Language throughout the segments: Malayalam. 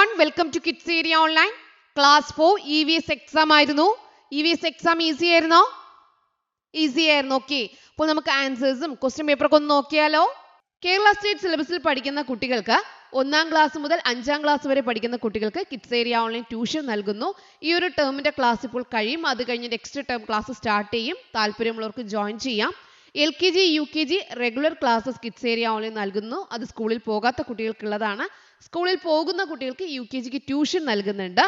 everyone, welcome to Kids Area Online. Class 4 EVS exam ആയിരുന്നു. EVS exam easy ആയിരുന്നോ? Easy ആയിരുന്നു. Okay. അപ്പോൾ നമുക്ക് ആൻസേഴ്സും ക്വസ്റ്റ്യൻ പേപ്പറൊക്കെ ഒന്ന് നോക്കിയാലോ? കേരള സ്റ്റേറ്റ് സിലബസിൽ പഠിക്കുന്ന കുട്ടികൾക്ക് 1ാം ക്ലാസ് മുതൽ 5ാം ക്ലാസ് വരെ പഠിക്കുന്ന കുട്ടികൾക്ക് കിഡ്സ് ഏരിയ ഓൺലൈൻ ട്യൂഷൻ നൽകുന്നു. ഈ ഒരു ടേമിന്റെ ക്ലാസ് ഇപ്പോൾ കഴിയും. അത് കഴിഞ്ഞ് നെക്സ്റ്റ് ടേം ക്ലാസ് സ്റ്റാർട്ട് ചെയ്യും. താല്പര്യമുള്ളവർക്ക് ജോയിൻ ചെയ്യാം. LKG UKG regular classes kids area online നൽകുന്നു. അത് സ്കൂളിൽ പോകാത്ത കുട്ടികൾക്കുള്ളതാണ്. സ്കൂളിൽ പോകുന്ന കുട്ടികൾക്ക് UKGക്ക് ട്യൂഷൻ നൽകുന്നുണ്ട്.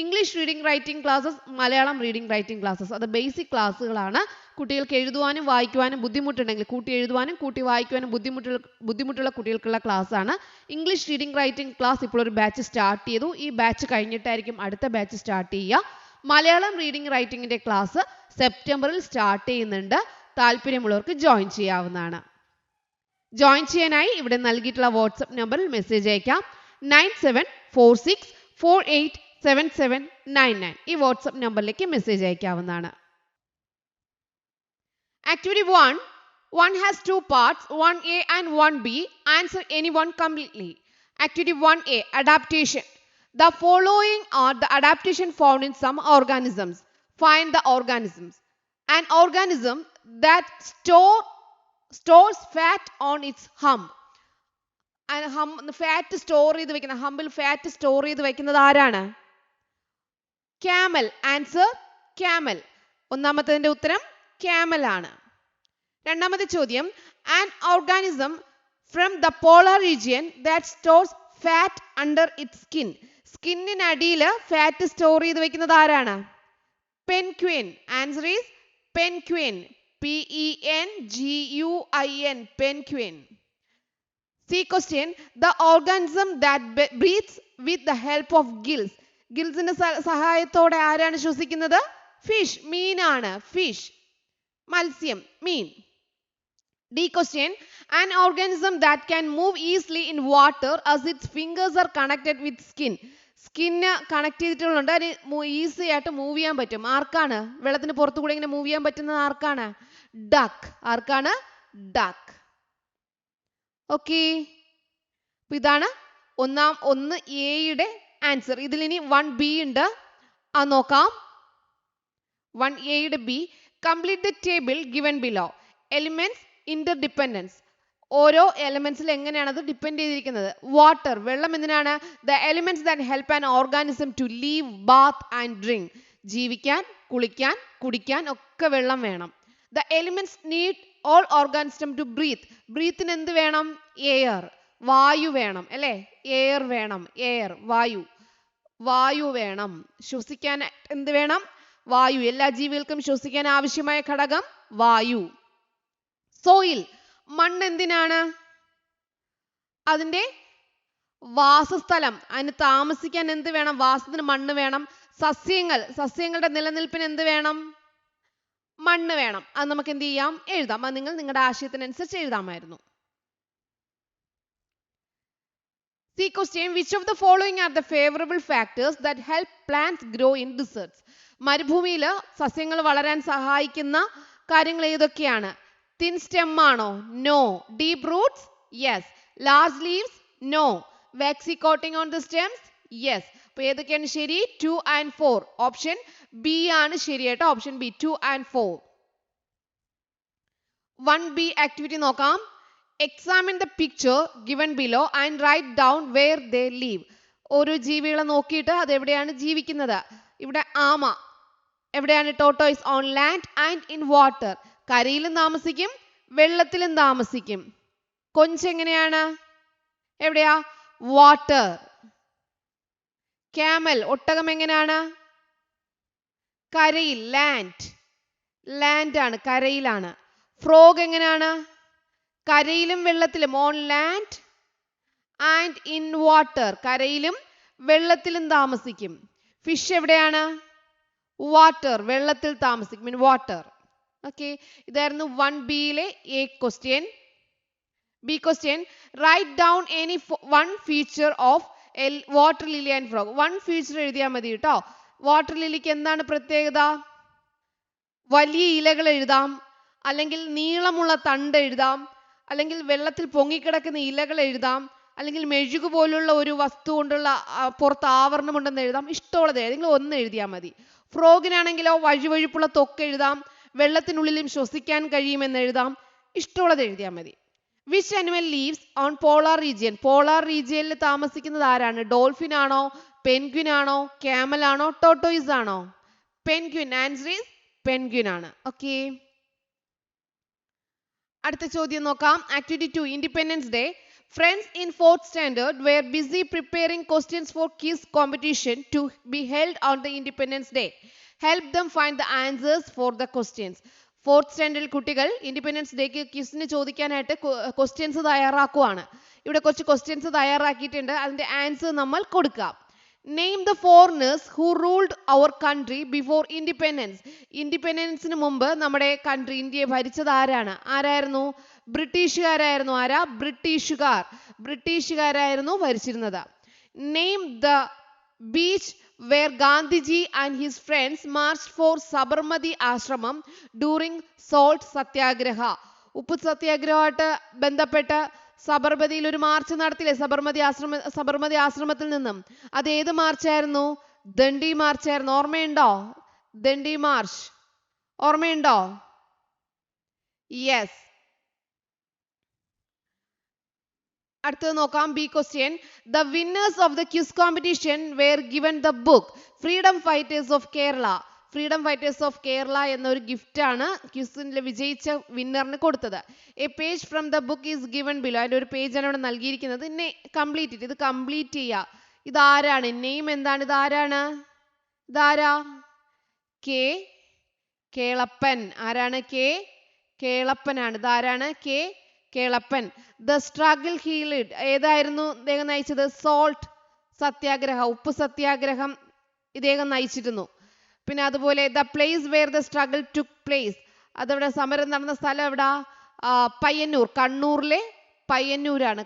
English reading writing classes, Malayalam reading writing classes, അത് ബേസിക് ക്ലാസ്സുകളാണ്. കുട്ടികൾക്ക് എഴുതുവാനും വായിക്കുവാനും ബുദ്ധിമുട്ടുണ്ടെങ്കിൽ കൂട്ടി എഴുതുവാനും കൂട്ടി വായിക്കുവാനും ബുദ്ധിമുട്ടുള്ള കുട്ടികൾക്കുള്ള ക്ലാസ് ആണ്. ഇംഗ്ലീഷ് റീഡിംഗ് റൈറ്റിംഗ് ക്ലാസ് ഇപ്പോൾ ഒരു ബാച്ച് സ്റ്റാർട്ട് ചെയ്തു. ഈ ബാച്ച് കഴിഞ്ഞിട്ടായിരിക്കും അടുത്ത ബാച്ച് സ്റ്റാർട്ട് ചെയ്യുക. മലയാളം റീഡിംഗ് റൈറ്റിംഗിന്റെ ക്ലാസ് സെപ്റ്റംബറിൽ സ്റ്റാർട്ട് ചെയ്യുന്നുണ്ട്. താല്പര്യമുള്ളവർക്ക് ജോയിൻ ചെയ്യാവുന്നതാണ്. ജോയിൻ ചെയ്യാനായി ഇവിടെ നൽകിയിട്ടുള്ള വാട്സ്ആപ്പ് നമ്പറിൽ മെസ്സേജ് അയക്കാം. 9746487799 ഈ വാട്സ്ആപ്പ് നമ്പറിലേക്ക് മെസ്സേജ് അയക്കാവുന്നതാണ്. Activity 1 has 2 parts, 1A and 1B. Answer any one completely. Activity 1A, adaptation. The following are the adaptation found in some organisms. Find the organisms. An organism that stores fat on its hump. Fat store ചെയ്ത് വെക്കുന്ന ഹമ്പിൽ ഫാറ്റ് സ്റ്റോർ ചെയ്ത് വെക്കുന്നത് ആരാണ്? ക്യാമൽ. Answer camel. ഒന്നാമത്തതിന്റെ ഉത്തരം ക്യാമൽ ആണ്. രണ്ടാമത്തെ ചോദ്യം, an organism from the polar region that stores fat under its skin. സ്കിന്നിനടിയിൽ ഫാറ്റ് സ്റ്റോർ ചെയ്ത് വെക്കുന്നത് ആരാണ്? Penguin. Answer is penguin. PENGUIN, penguin. C question, the organism that breathes with the help of gills. ഗിൽസിന്റെ സഹായത്തോടെ ആരാണ് ശ്വസിക്കുന്നത്? ഫിഷ്. മീനാണ്. ഫിഷ്. മത്സ്യം. മീൻ. D question, an organism that can move easily in water as its fingers are connected with skin. സ്കിന്ന് കണക്ട് ചെയ്തിട്ടുള്ളതുകൊണ്ട് അതിന് ഈസി ആയിട്ട് മൂവ് ചെയ്യാൻ പറ്റും. ആർക്കാണ്? വെള്ളത്തിന് പുറത്തു കൂടെ ഇങ്ങനെ മൂവ് ചെയ്യാൻ പറ്റുന്നത് ആർക്കാണ്? ഡക്ക്. ആർക്കാണ്? ഡക്ക്. ഓക്കെ. അപ്പൊ ഇതാണ് 1 എയുടെ ആൻസർ. ഇതിൽ ഇനി 1B ഉണ്ട്. അത് നോക്കാം. 1A B. Complete the table given below. Elements, interdependence. ഓരോ എലമെന്റ്സിൽ എങ്ങനെയാണ് അത് ഡിപ്പെൻഡ് ചെയ്തിരിക്കുന്നത്? വാട്ടർ, വെള്ളം എന്തിനാണ്? The elements that help an organism to live, bath and drink. ജീവിക്കാൻ, കുളിക്കാൻ, കുടിക്കാൻ ഒക്കെ വെള്ളം വേണം. The elements need all organism to breathe. ബ്രീത്തിന് എന്ത് വേണം? എയർ, വായു വേണം അല്ലേ? എയർ വേണം. എയർ, വായു. വായു വേണം. ശ്വസിക്കാൻ എന്ത് വേണം? വായു. എല്ലാ ജീവികൾക്കും ശ്വസിക്കാൻ ആവശ്യമായ ഘടകം വായു. സോയിൽ, മണ്ണ് എന്തിനാണ്? അതിന്റെ വാസസ്ഥലം. അതിന് താമസിക്കാൻ എന്ത് വേണം? വാസത്തിന് മണ്ണ് വേണം. സസ്യങ്ങളുടെ നിലനിൽപ്പിന് എന്ത് വേണം? മണ്ണ് വേണം. അത് നമുക്ക് എന്ത് ചെയ്യാം? എഴുതാം. അത് നിങ്ങൾ നിങ്ങളുടെ ആശയത്തിനനുസരിച്ച് എഴുതാമായിരുന്നു. C question, which of the following are the favorable factors that help plants grow in deserts? മരുഭൂമിയിൽ സസ്യങ്ങൾ വളരാൻ സഹായിക്കുന്ന കാര്യങ്ങൾ ഏതൊക്കെയാണ്? തിൻ സ്റ്റെം ആണോ? No. Deep roots? Yes. Large leaves? No. Waxy coating on the stems? Yes. അപ്പൊ ഏതൊക്കെയാണ് ശരി? 2 and 4. ഓപ്ഷൻ ബി ആണ് ശരി കേട്ടോ. Option B, 2 and 4. 1B activity നോക്കാം. Examine the picture given below and write down where they live. ഓരോ ജീവികളെ നോക്കിയിട്ട് അത് എവിടെയാണ് ജീവിക്കുന്നത്? ഇവിടെ ആമ എവിടെയാണ്? Tortoise on land and in water. കരയിലും താമസിക്കും വെള്ളത്തിലും താമസിക്കും. കൊഞ്ച് എങ്ങനെയാണ്? എവിടെയാ? വാട്ടർ. ക്യാമൽ, ഒട്ടകം എങ്ങനെയാണ്? കരയിൽ, ലാൻഡ് ആണ്, കരയിലാണ്. ഫ്രോഗ് എങ്ങനെയാണ്? കരയിലും വെള്ളത്തിലും, on land and in water. കരയിലും വെള്ളത്തിലും താമസിക്കും. ഫിഷ് എവിടെയാണ്? വാട്ടർ, വെള്ളത്തിൽ താമസിക്കും, ഇൻ വാട്ടർ. ഓക്കെ. ഇതായിരുന്നു 1Bയിലെ A question. B question, right down any one feature of water lily and frog. 1 feature എഴുതിയാൽ മതി കേട്ടോ. വാട്ടർ ലില്ലിക്ക് എന്താണ് പ്രത്യേകത? വലിയ ഇലകൾ എഴുതാം, അല്ലെങ്കിൽ നീളമുള്ള തണ്ട് എഴുതാം, അല്ലെങ്കിൽ വെള്ളത്തിൽ പൊങ്ങിക്കിടക്കുന്ന ഇലകൾ എഴുതാം, അല്ലെങ്കിൽ മെഴുകു പോലുള്ള ഒരു വസ്തു കൊണ്ടുള്ള പുറത്ത് ആവരണം ഉണ്ടെന്ന് എഴുതാം. ഇഷ്ടമുള്ളത് ഏതെങ്കിലും ഒന്ന് എഴുതിയാൽ മതി. ഫ്രോഗിനാണെങ്കിലോ വഴുവഴുപ്പുള്ള ത്വക്ക് എഴുതാം. വെള്ളത്തിനുള്ളിലും ശ്വസിക്കാൻ കഴിയുമെന്ന് എഴുതാം. ഇഷ്ടമുള്ളത് എഴുതിയാൽ മതി. Which animal leaves on polar region? Polar റീജിയനിൽ താമസിക്കുന്നത് ആരാണ്? ഡോൾഫിൻ ആണോ, പെൻഗ്വിൻ ആണോ, ക്യാമൽ ആണോ, ടോട്ടോയിസ് ആണോ? പെൻഗ്വിൻ. ആൻസർ ഈസ് പെൻഗ്വിൻ ആണ്. ഓക്കെ, അടുത്ത ചോദ്യം നോക്കാം. Activity 2 independence day. Friends in 4th standard were busy preparing questions for quiz competition to be held on the Independence Day. Help them find the answers for the questions. 4th സ്റ്റാൻഡേർഡിൽ കുട്ടികൾ ഇൻഡിപെൻഡൻസ് ഡേക്ക് ക്വിസിന് ചോദിക്കാനായിട്ട് ക്വസ്റ്റ്യൻസ് തയ്യാറാക്കുവാണ്. ഇവിടെ കുറച്ച് ക്വസ്റ്റ്യൻസ് തയ്യാറാക്കിയിട്ടുണ്ട്. അതിന്റെ ആൻസർ നമ്മൾ കൊടുക്കാം. Name the foreigners who ruled our country before independence. ഇൻഡിപെൻഡൻസിന് മുമ്പ് നമ്മുടെ കൺട്രി ഇന്ത്യയെ ഭരിച്ചത് ആരാണ്? ആരായിരുന്നു? ബ്രിട്ടീഷുകാരായിരുന്നു. ആരാ? ബ്രിട്ടീഷുകാരായിരുന്നു ഭരിച്ചിരുന്നത്. Name the beach where Gandhiji and his friends marched for Sabarmati Ashramam during Salt Satyagraha. ഉപ്പ് സത്യാഗ്രഹമായിട്ട് ബന്ധപ്പെട്ട് സബർമതിയിൽ ഒരു മാർച്ച് നടത്തില്ലേ? സബർമതി ആശ്രമത്തിൽ നിന്നും. അത് ഏത് മാർച്ചായിരുന്നു? ദണ്ഡി മാർച്ചായിരുന്നു. ഓർമ്മയുണ്ടോ? ദണ്ഡി മാർച്ച് ഓർമ്മയുണ്ടോ? യെസ്. അടുത്തത് നോക്കാം. B question. The winners of the quiz competition were given the book freedom fighters of Kerala. Freedom fighters of Kerala എന്നൊരു ഗിഫ്റ്റ് ആണ് ക്വിസിൽ വിജയിച്ച വിന്നറിന് കൊടുത്തത്. A page from the book is given below. അതിന്റെ ഒരു പേജാണ് ഇവിടെ നൽകിയിരിക്കുന്നത്. ഇത് കംപ്ലീറ്റ് ചെയ്യുക. ഇതാരാണ്? നെയിം എന്താണ്? ഇതാരാണ്? ഇതാരാ? കെ കേളപ്പൻ. ആരാണ്? കെ കേളപ്പനാണ്. ഇതാരാണ്? K Kelappan. The struggle healed. ഏതായിരുന്നു ഇദ്ദേഹം നയിച്ചത്? സോൾട്ട് സത്യാഗ്രഹ, ഉപ്പ് സത്യാഗ്രഹം ഇദ്ദേഹം നയിച്ചിരുന്നു. പിന്നെ അതുപോലെ the place where the struggle took place. അതവിടെ സമരം നടന്ന സ്ഥലം എവിടാ? പയ്യന്നൂർ. കണ്ണൂരിലെ പയ്യന്നൂരാണ്.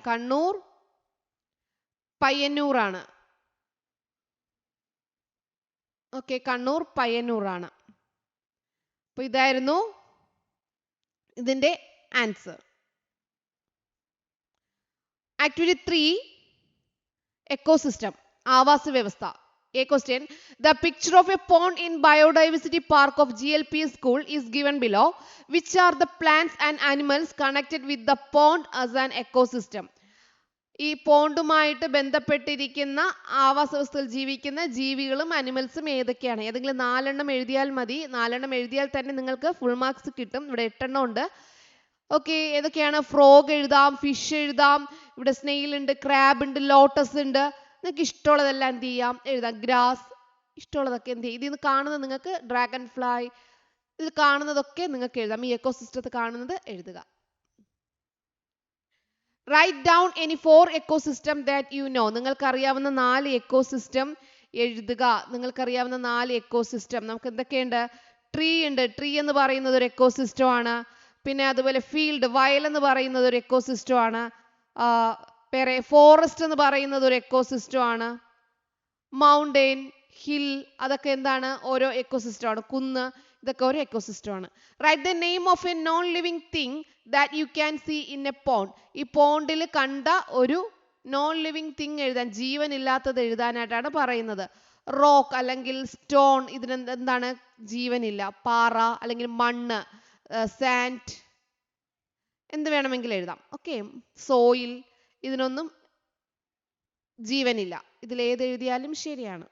പയ്യന്നൂറാണ്. ഓക്കെ, കണ്ണൂർ പയ്യന്നൂറാണ്. അപ്പൊ ഇതായിരുന്നു ഇതിന്റെ ആൻസർ. ആക്ടിവിറ്റി 3 എക്കോസിസ്റ്റം, ആവാസ വ്യവസ്ഥ. A question. The picture of a pond in biodiversity park of GLP school is given below. Which are the plants and animals connected with the pond as an ecosystem? ഈ പോണ്ടുമായിട്ട് ബന്ധപ്പെട്ടിരിക്കുന്ന ആവാസ വ്യവസ്ഥയിൽ ജീവിക്കുന്ന ജീവികളും അനിമൽസും ഏതൊക്കെയാണ്? ഏതെങ്കിലും 4 എണ്ണം എഴുതിയാൽ മതി. 4 എണ്ണം എഴുതിയാൽ തന്നെ നിങ്ങൾക്ക് ഫുൾ മാർക്സ് കിട്ടും. ഇവിടെ 8 എണ്ണം ഉണ്ട്. ഓക്കെ, ഏതൊക്കെയാണ്? ഫ്രോഗ് എഴുതാം, ഫിഷ് എഴുതാം, ഇവിടെ സ്നെയിൽ ഉണ്ട്, ക്രാബ് ഉണ്ട്, ലോട്ടസ് ഉണ്ട്. നിങ്ങൾക്ക് ഇഷ്ടമുള്ളതെല്ലാം എന്ത് ചെയ്യാം? എഴുതാം. ഗ്രാസ്, ഇഷ്ടമുള്ളതൊക്കെ എന്ത് ചെയ്യും? ഇതിൽ നിന്ന് കാണുന്നത് നിങ്ങൾക്ക് ഡ്രാഗൺ ഫ്ലൈ, ഇതിൽ കാണുന്നതൊക്കെ നിങ്ങൾക്ക് എഴുതാം. ഈ എക്കോസിസ്റ്റത്തിൽ കാണുന്നത് എഴുതുക. Write down any 4 ecosystem that you know. നിങ്ങൾക്കറിയാവുന്ന 4 എക്കോസിസ്റ്റം എഴുതുക. നിങ്ങൾക്കറിയാവുന്ന 4 എക്കോസിസ്റ്റം. നമുക്ക് എന്തൊക്കെയുണ്ട്? ട്രീ ഉണ്ട്. ട്രീ എന്ന് പറയുന്നത് ഒരു എക്കോസിസ്റ്റം ആണ്. പിന്നെ അതുപോലെ ഫീൽഡ്, വയൽ എന്ന് പറയുന്നത് ഒരു എക്കോസിസ്റ്റം ആണ്. വേറെ ഫോറസ്റ്റ് എന്ന് പറയുന്നത് ഒരു എക്കോസിസ്റ്റം ആണ്. മൗണ്ടെയിൻ, ഹിൽ, അതൊക്കെ എന്താണ്? ഓരോ എക്കോസിസ്റ്റം ആണ്. കുന്ന്, ഇതൊക്കെ ഒരു എക്കോസിസ്റ്റം ആണ്. Write the name of a non living thing that you can see in a pond. ഈ പോണ്ടിൽ കണ്ട ഒരു നോൺ ലിവിങ് തിങ് എഴുതാൻ, ജീവനില്ലാത്തത് എഴുതാനായിട്ടാണ് പറയുന്നത്. റോക്ക് അല്ലെങ്കിൽ സ്റ്റോൺ, ഇതിന് എന്താണ്? ജീവനില്ല. പാറ അല്ലെങ്കിൽ മണ്ണ്, സാൻഡ്, എന്ത് വേണമെങ്കിലും എഴുതാം. ഓക്കെ, സോയിൽ, ഇതിനൊന്നും ജീവനില്ല. ഇതിലേത് എഴുതിയാലും ശരിയാണ്.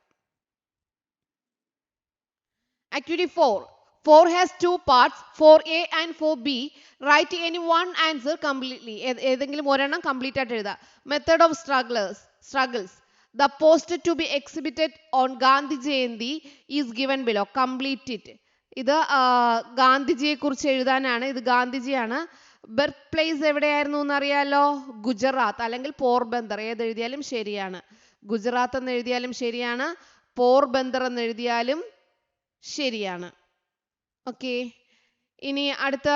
Activity 4. 4 has 2 parts, 4A and 4B. Write any one answer completely. ഏതെങ്കിലും ഒരെണ്ണം കംപ്ലീറ്റ് ആയിട്ട് എഴുതാം. Method of struggles. The poster to be exhibited on Gandhi Jayanti is given below. Complete it. ഇത് ഗാന്ധിജിയെ കുറിച്ച് എഴുതാനാണ്. ഇത് ഗാന്ധിജിയാണ്. ബർത്ത് പ്ലേസ് എവിടെയായിരുന്നു എന്നറിയാലോ? ഗുജറാത്ത് അല്ലെങ്കിൽ പോർബന്ദർ. ഏതെഴുതിയാലും ശരിയാണ്. ഗുജറാത്ത് എന്ന് എഴുതിയാലും ശരിയാണ്. പോർബന്ദർ എന്ന് എഴുതിയാലും ശരിയാണ്. ഓക്കെ, ഇനി അടുത്ത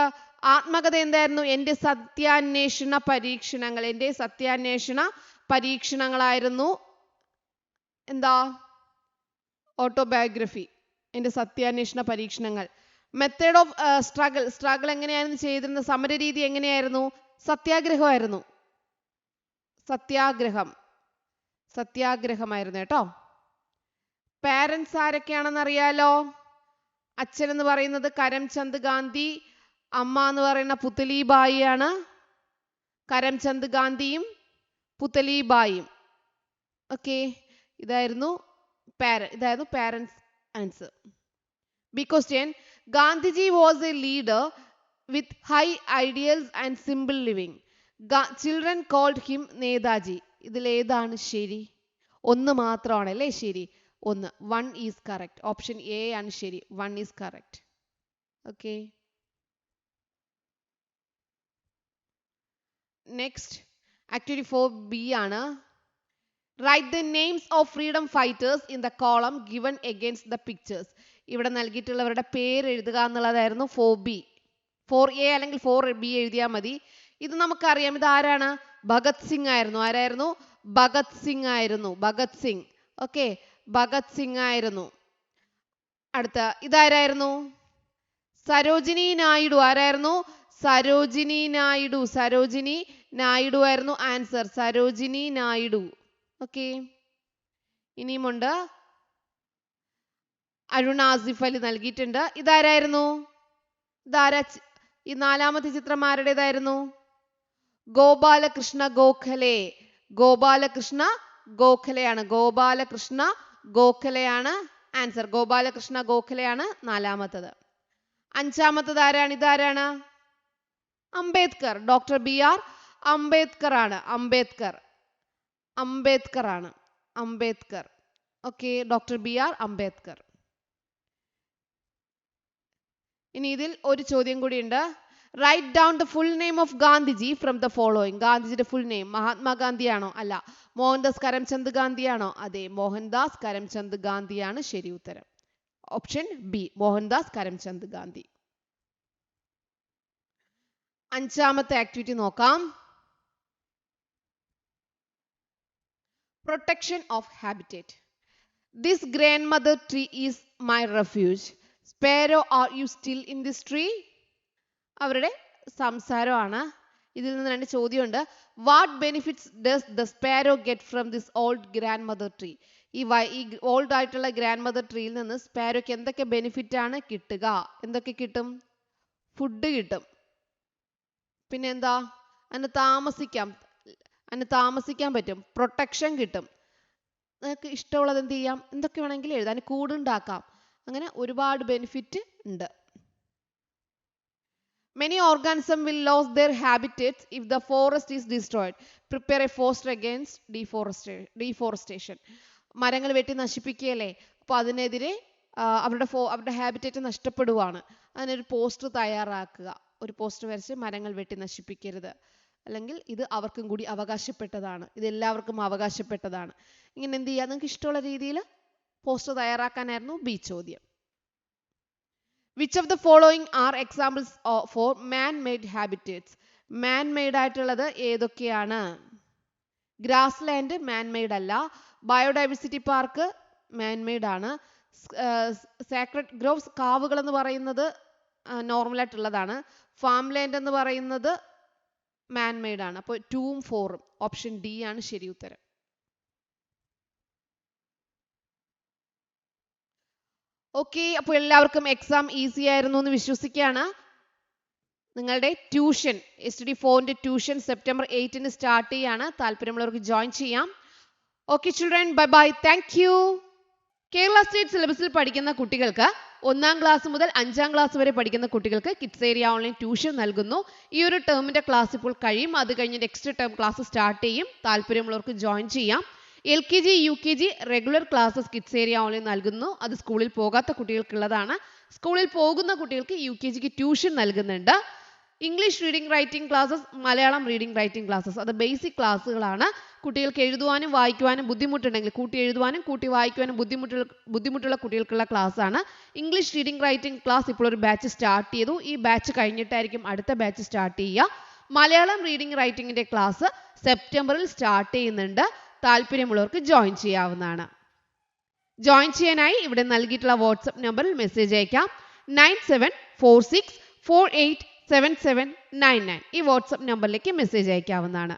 ആത്മകഥ എന്തായിരുന്നു? എൻ്റെ സത്യാന്വേഷണ പരീക്ഷണങ്ങൾ. എൻ്റെ സത്യാന്വേഷണ പരീക്ഷണങ്ങളായിരുന്നു എന്താ? ഓട്ടോബയോഗ്രഫി. എൻ്റെ സത്യാന്വേഷണ പരീക്ഷണങ്ങൾ. മെത്തേഡ് ഓഫ് സ്ട്രഗിൾ എങ്ങനെയായിരുന്നു ചെയ്തിരുന്നത്? സമരരീതി എങ്ങനെയായിരുന്നു? സത്യാഗ്രഹമായിരുന്നു. സത്യാഗ്രഹമായിരുന്നു കേട്ടോ. പാരൻസ് ആരൊക്കെയാണെന്ന് അറിയാലോ? അച്ഛൻ എന്ന് പറയുന്നത് കരംചന്ദ് ഗാന്ധി, അമ്മ എന്ന് പറയുന്ന പുതലിബായി ആണ്. കരംചന്ദ് ഗാന്ധിയും പുതലിബായിയും. ഓക്കെ, ഇതായിരുന്നു parents answer. B question, Gandhiji was A leader with high ideals and simple living. Children called him Netaji. ഇതിൽ ഏതാണ് ശരി? ഒന്ന് മാത്രമാണ് അല്ലേ ശരി? ഒന്ന്. 1 is correct. ഓപ്ഷൻ എ ആണ് ശരി. 1 is correct. Okay, next activity 4B ആണ്. Write the names of freedom fighters in the column given against the pictures. ഇവിടെ നൽകിയിട്ടുള്ളവരുടെ പേര് എഴുതുക എന്നുള്ളതായിരുന്നു 4B. 4A അല്ലെങ്കിൽ 4B എഴുതിയാൽ മതി. ഇത് നമുക്കറിയാം, ഇത് ആരാണ്? ഭഗത് സിംഗ് ആയിരുന്നു. ആരായിരുന്നു? ഭഗത് സിംഗ് ആയിരുന്നു. ഭഗത് സിംഗ്. ഓക്കെ, ഭഗത് സിംഗ് ആയിരുന്നു. അടുത്ത ഇതാരായിരുന്നു? സരോജിനി നായിഡു. ആരായിരുന്നു? സരോജിനി നായിഡു. സരോജിനി നായിഡു ആയിരുന്നു ആൻസർ. സരോജിനി നായിഡു. ഓക്കെ, ഇനിയുമുണ്ട്. അരുൺ ആസിഫ് അലി നൽകിയിട്ടുണ്ട്. ഇതാരായിരുന്നു? ഇതാരാ? ഈ നാലാമത്തെ ചിത്രം ആരുടേതായിരുന്നു? ഗോപാലകൃഷ്ണ ഗോഖലെ. ഗോപാലകൃഷ്ണ ഗോഖലെയാണ്. ഗോപാലകൃഷ്ണ ഗോഖലെയാണ് ആൻസർ. ഗോപാലകൃഷ്ണ ഗോഖലെയാണ് നാലാമത്തത്. അഞ്ചാമത്തത് ആരാണ്? ഇതാരാണ്? അംബേദ്കർ. ഡോക്ടർ BR അംബേദ്കർ ആണ്. അംബേദ്കർ ആണ്. Ambedkar. Okay, doctor BR Ambedkar. ഇനി ഇതിൽ ഒരു ചോദ്യം കൂടി ഉണ്ട്. Write down the full name of Gandhiji from the following. ഗാന്ധിജിയുടെ ഫുൾ നെയിം മഹാത്മാഗാന്ധിയാണോ? അല്ല. മോഹൻദാസ് കരംചന്ദ് ഗാന്ധിയാണോ? അതെ, മോഹൻദാസ് കരംചന്ദ് ഗാന്ധിയാണ് ശരി ഉത്തരം. Option B, Mohandas Karamchand Gandhi. അഞ്ചാമത്തെ ആക്ടിവിറ്റി നോക്കാം. Protection of habitat. This grand mother tree is my refuge. Sparrow are you still in this tree? അവരുടെ സംസാരമാണ്. ഇതിൽ നിന്ന് രണ്ട് ചോദ്യമുണ്ട്. What benefits does the sparrow get from this old grand mother tree? ഈ ഓൾഡ് ആയിട്ടുള്ള ഗ്രാൻഡ് മദർ ട്രീയിൽ നിന്ന് സ്പാരോയ്ക്ക് എന്തൊക്കെ ബെനിഫിറ്റ് ആണ് കിട്ടുക? എന്തൊക്കെ കിട്ടും? ഫുഡ് കിട്ടും. പിന്നെന്താ? അതിന് താമസിക്കാൻ പറ്റും. പ്രൊട്ടക്ഷൻ കിട്ടും. നിങ്ങൾക്ക് ഇഷ്ടമുള്ളത് എന്ത് ചെയ്യാം? എന്തൊക്കെ വേണമെങ്കിലും എഴുതാം. അതിന് കൂടുണ്ടാക്കാം. അങ്ങനെ ഒരുപാട് ബെനിഫിറ്റ് ഉണ്ട്. Many organisms will lose their habitats if the forest is destroyed. Prepare a forest against deforestation. മരങ്ങൾ വെട്ടി നശിപ്പിക്കുകയല്ലേ, അപ്പോൾ അതിനെതിരെ അവരുടെ ഹാബിറ്റേറ്റ് നഷ്ടപ്പെടുവാണ്. അതിനൊരു പോസ്റ്റർ തയ്യാറാക്കുക. ഒരു പോസ്റ്റർ വരച്ച് മരങ്ങൾ വെട്ടി നശിപ്പിക്കരുത്, അല്ലെങ്കിൽ ഇത് അവർക്കും കൂടി അവകാശപ്പെട്ടതാണ്, ഇത് എല്ലാവർക്കും അവകാശപ്പെട്ടതാണ്. ഇങ്ങനെ എന്ത് ചെയ്യുക? നിങ്ങൾക്ക് ഇഷ്ടമുള്ള രീതിയിൽ പോസ്റ്റർ തയ്യാറാക്കാനായിരുന്നു ബി ചോദ്യം. Which of the following are examples for man-made habitats? Man-made ആയിട്ടുള്ളത് ഏതൊക്കെയാണ്? ഗ്രാസ്ലാൻഡ് man-made അല്ല. ബയോഡൈവേഴ്സിറ്റി പാർക്ക് man-made ആണ്. സാക്രഡ് ഗ്രോവ്സ് കാവുകൾ എന്ന് പറയുന്നത് നോർമൽ ആയിട്ടുള്ളതാണ്. ഫാം ലാൻഡ് എന്ന് പറയുന്നത് man-made ആണ്. അപ്പോൾ 2ഉം 4ഉം ഓപ്ഷൻ ഡി ആണ് ശരി ഉത്തരം. ഓക്കെ, അപ്പോൾ എല്ലാവർക്കും എക്സാം ഈസി ആയിരുന്നു എന്ന് വിശ്വസിക്കുകയാണ്. നിങ്ങളുടെ ട്യൂഷൻ STD4ന്റെ ട്യൂഷൻ സെപ്റ്റംബർ 8 സ്റ്റാർട്ട് ചെയ്യാണ്. താല്പര്യമുള്ളവർക്ക് ജോയിൻ ചെയ്യാം. Okay children, bye bye, thank you. Kerala state സിലബസിൽ പഠിക്കുന്ന കുട്ടികൾക്ക് 1ാം ക്ലാസ് മുതൽ 5ാം ക്ലാസ് വരെ പഠിക്കുന്ന കുട്ടികൾക്ക് കിഡ്സ് ഏരിയ ഓൺലൈൻ ട്യൂഷൻ നൽകുന്നു. ഈ ഒരു ടേമിന്റെ ക്ലാസ് ഇപ്പോൾ കഴിയും. അത് കഴിഞ്ഞ് നെക്സ്റ്റ് ടേം ക്ലാസ് സ്റ്റാർട്ട് ചെയ്യും. താല്പര്യമുള്ളവർക്ക് ജോയിൻ ചെയ്യാം. LKG UKG regular classes kids area online നൽകുന്നു. അത് സ്കൂളിൽ പോകാത്ത കുട്ടികൾക്കുള്ളതാണ്. സ്കൂളിൽ പോകുന്ന കുട്ടികൾക്ക് UKGക്ക് ട്യൂഷൻ നൽകുന്നുണ്ട്. English reading writing classes, Malayalam reading writing classes, അത് ബേസിക് ക്ലാസ്സുകളാണ്. കുട്ടികൾക്ക് എഴുതുവാനും വായിക്കുവാനും ബുദ്ധിമുട്ടുണ്ടെങ്കിൽ, കൂട്ടി എഴുതുവാനും കൂട്ടി വായിക്കുവാനും ബുദ്ധിമുട്ടുള്ള കുട്ടികൾക്കുള്ള ക്ലാസ് ആണ്. ഇംഗ്ലീഷ് റീഡിംഗ് റൈറ്റിംഗ് ക്ലാസ് ഇപ്പോൾ ഒരു ബാച്ച് സ്റ്റാർട്ട് ചെയ്തു. ഈ ബാച്ച് കഴിഞ്ഞിട്ടായിരിക്കും അടുത്ത ബാച്ച് സ്റ്റാർട്ട് ചെയ്യുക. മലയാളം റീഡിംഗ് റൈറ്റിംഗിന്റെ ക്ലാസ് സെപ്റ്റംബറിൽ സ്റ്റാർട്ട് ചെയ്യുന്നുണ്ട്. താല്പര്യമുള്ളവർക്ക് ജോയിൻ ചെയ്യാവുന്നതാണ്. ജോയിൻ ചെയ്യാനായി ഇവിടെ നൽകിയിട്ടുള്ള വാട്സ്ആപ്പ് നമ്പറിൽ മെസ്സേജ് അയക്കാം. 9746487799 ഈ വാട്സ്ആപ്പ് നമ്പറിലേക്ക് മെസ്സേജ് അയക്കാവുന്നതാണ്.